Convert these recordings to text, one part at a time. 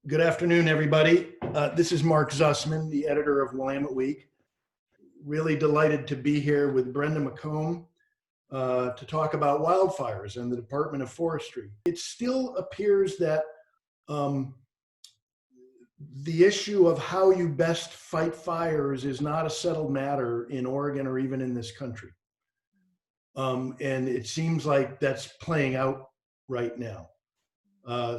Good afternoon, everybody. This is Mark Zusman, the editor of Willamette Week. Really delighted to be here with Brenda McComb to talk about wildfires and the Department of Forestry. It still appears that the issue of how you best fight fires is not a settled matter in Oregon or even in this country. And it seems like that's playing out right now.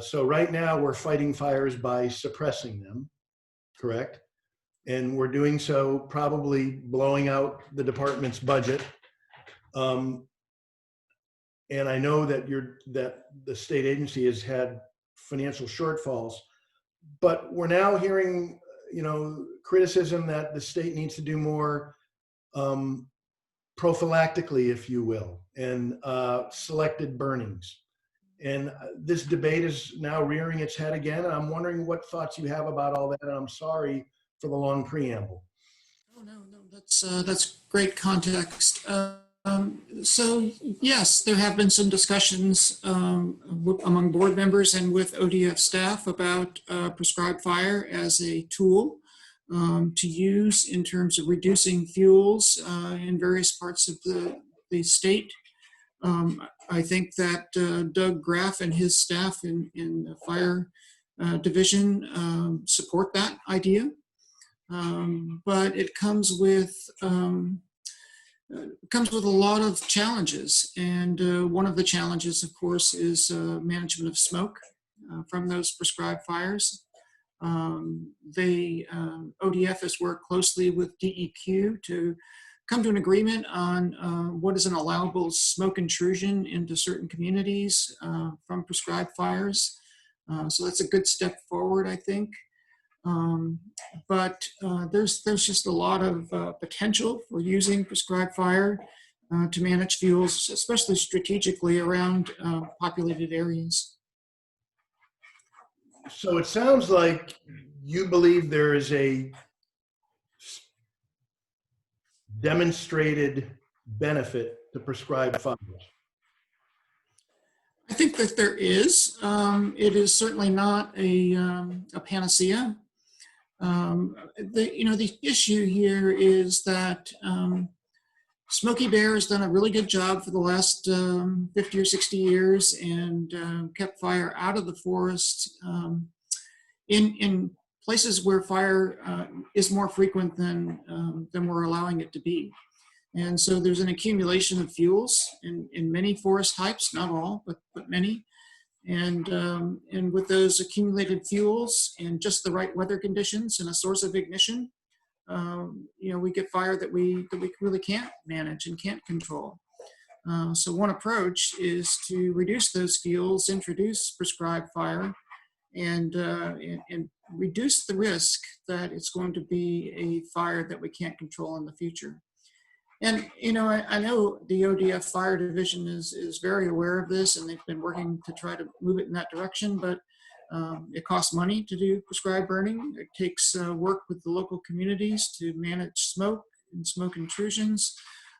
So right now we're fighting fires by suppressing them, correct? And we're doing so probably blowing out the department's budget. And I know that the state agency has had financial shortfalls, but we're now hearing, criticism that the state needs to do more prophylactically, if you will, and selected burnings. And this debate is now rearing its head again. And I'm wondering what thoughts you have about all that. And I'm sorry for the long preamble. Oh, no, that's great context. So yes, there have been some discussions among board members and with ODF staff about prescribed fire as a tool to use in terms of reducing fuels in various parts of the state. I think that Doug Graff and his staff in the fire division support that idea, but it comes with a lot of challenges, and one of the challenges, of course, is management of smoke from those prescribed fires. ODF has worked closely with DEQ to come to an agreement on what is an allowable smoke intrusion into certain communities from prescribed fires. So that's a good step forward, I think. But there's just a lot of potential for using prescribed fire to manage fuels, especially strategically around populated areas. So it sounds like you believe there is a demonstrated benefit to prescribed fires. I think that there is. It is certainly not a panacea. The issue here is that Smokey Bear has done a really good job for the last 50 or 60 years and kept fire out of the forest in places where fire is more frequent than we're allowing it to be. And so there's an accumulation of fuels in many forest types, not all, but many. And with those accumulated fuels and just the right weather conditions and a source of ignition, we get fire that we really can't manage and can't control. So one approach is to reduce those fuels, introduce prescribed fire, and reduce the risk that it's going to be a fire that we can't control in the future. And, I know the ODF Fire Division is very aware of this, and they've been working to try to move it in that direction, but it costs money to do prescribed burning. It takes work with the local communities to manage smoke and smoke intrusions.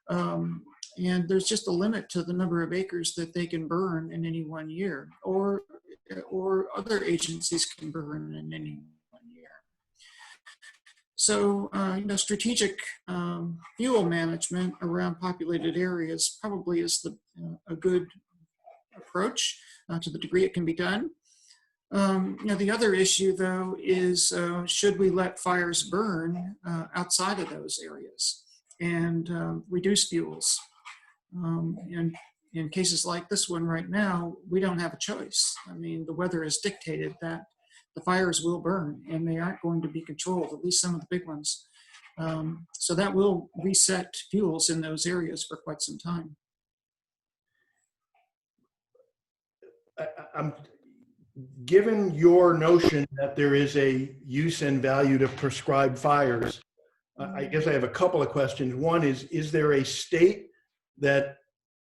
And there's just a limit to the number of acres that they can burn in any one year, or other agencies can burn in any one year. So, strategic fuel management around populated areas probably is a good approach to the degree it can be done. The other issue, though, is should we let fires burn outside of those areas and reduce fuels? And in cases like this one right now, we don't have a choice. I mean, the weather has dictated that the fires will burn and they aren't going to be controlled, at least some of the big ones. So that will reset fuels in those areas for quite some time. Given your notion that there is a use and value to prescribed fires, I guess I have a couple of questions. One is there a state that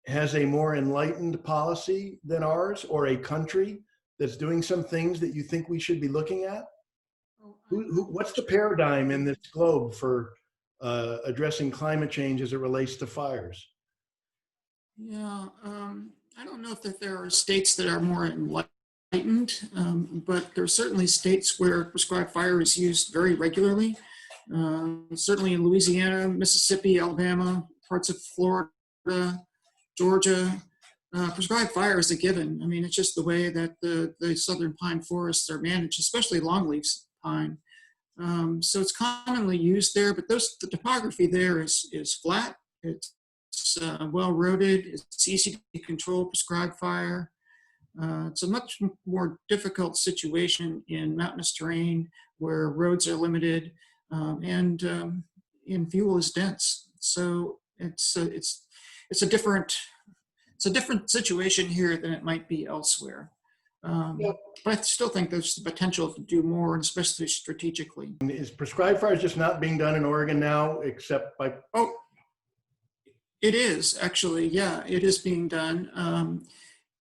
has a more enlightened policy than ours, or a country that's doing some things that you think we should be looking at? What's the paradigm in this globe for addressing climate change as it relates to fires? Yeah, I don't know if there are states that are more enlightened heightened, but there are certainly states where prescribed fire is used very regularly. Certainly in Louisiana, Mississippi, Alabama, parts of Florida, Georgia, prescribed fire is a given. I mean, it's just the way that the southern pine forests are managed, especially longleaf pine. So it's commonly used there, but the topography there is flat. It's well roaded. It's easy to control prescribed fire. It's a much more difficult situation in mountainous terrain where roads are limited and fuel is dense. So it's a different situation here than it might be elsewhere. Yep. But I still think there's the potential to do more, and especially strategically. Is prescribed fire just not being done in Oregon now, except by? Oh, it is actually, yeah, it is being done.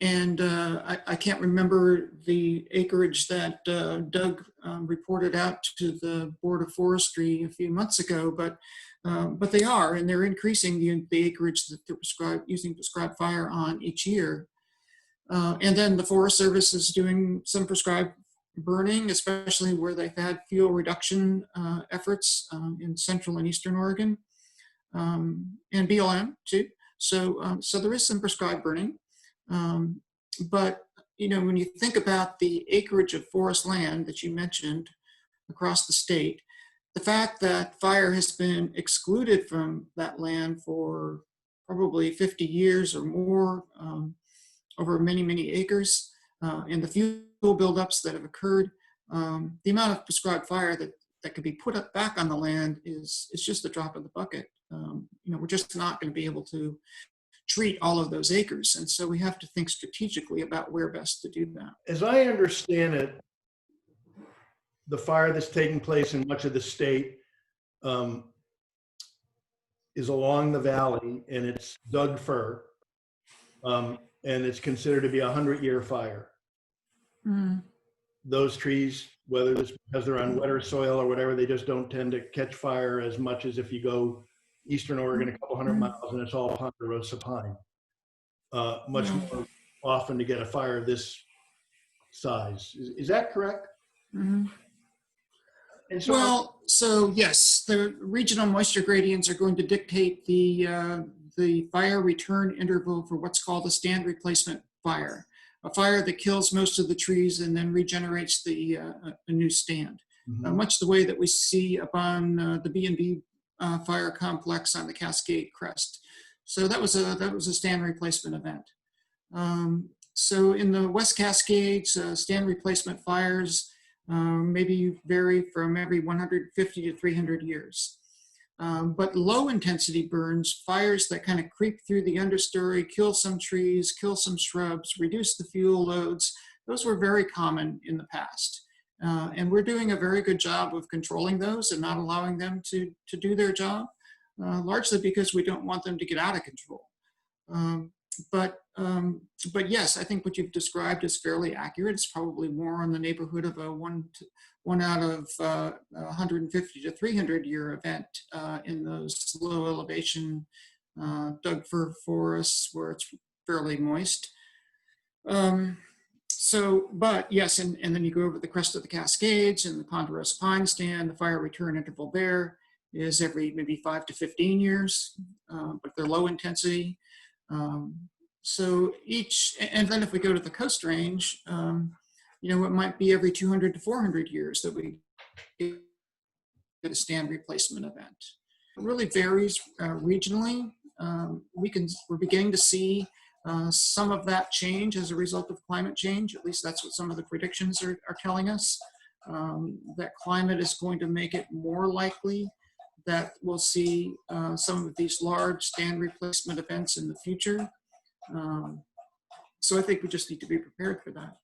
And I can't remember the acreage that Doug reported out to the Board of Forestry a few months ago, but they are, and they're increasing the acreage that they're using prescribed fire on each year. And then the Forest Service is doing some prescribed burning, especially where they've had fuel reduction efforts in central and eastern Oregon, and BLM too. So there is some prescribed burning. But, you know, when you think about the acreage of forest land that you mentioned across the state, the fact that fire has been excluded from that land for probably 50 years or more, over many, many acres, and the fuel buildups that have occurred, the amount of prescribed fire that could be put up back on the land is just a drop in the bucket. You know, we're just not going to be able to treat all of those acres. And so we have to think strategically about where best to do that. As I understand it, the fire that's taking place in much of the state is along the valley, and it's Doug fir, and it's considered to be a 100-year fire. Mm. Those trees, whether it's because they're on wetter soil or whatever, they just don't tend to catch fire as much as if you go eastern Oregon a couple hundred miles and it's all ponderosa pine. Much more often to get a fire this size. Is that correct? Mm-hmm. And so, well, so yes, the regional moisture gradients are going to dictate the fire return interval for what's called a stand replacement fire, a fire that kills most of the trees and then regenerates a new stand. mm-hmm. Much the way that we see upon the B&B fire complex on the Cascade Crest. So that was a stand replacement event. So in the West Cascades, stand replacement fires maybe vary from every 150 to 300 years. But low intensity burns, fires that kind of creep through the understory, kill some trees, kill some shrubs, reduce the fuel loads, those were very common in the past. And we're doing a very good job of controlling those and not allowing them to do their job, largely because we don't want them to get out of control. But yes, I think what you've described is fairly accurate. It's probably more in the neighborhood of a one out of 150 to 300 year event in those low elevation Doug fir forests where it's fairly moist. But yes, and then you go over the crest of the Cascades and the ponderosa pine stand, the fire return interval there is every maybe 5 to 15 years, but they're low intensity. So and then if we go to the Coast Range, you know, it might be every 200 to 400 years that we get a stand replacement event. It really varies regionally. We're beginning to see some of that change as a result of climate change. At least that's what some of the predictions are telling us, that climate is going to make it more likely that we'll see some of these large stand replacement events in the future. So I think we just need to be prepared for that.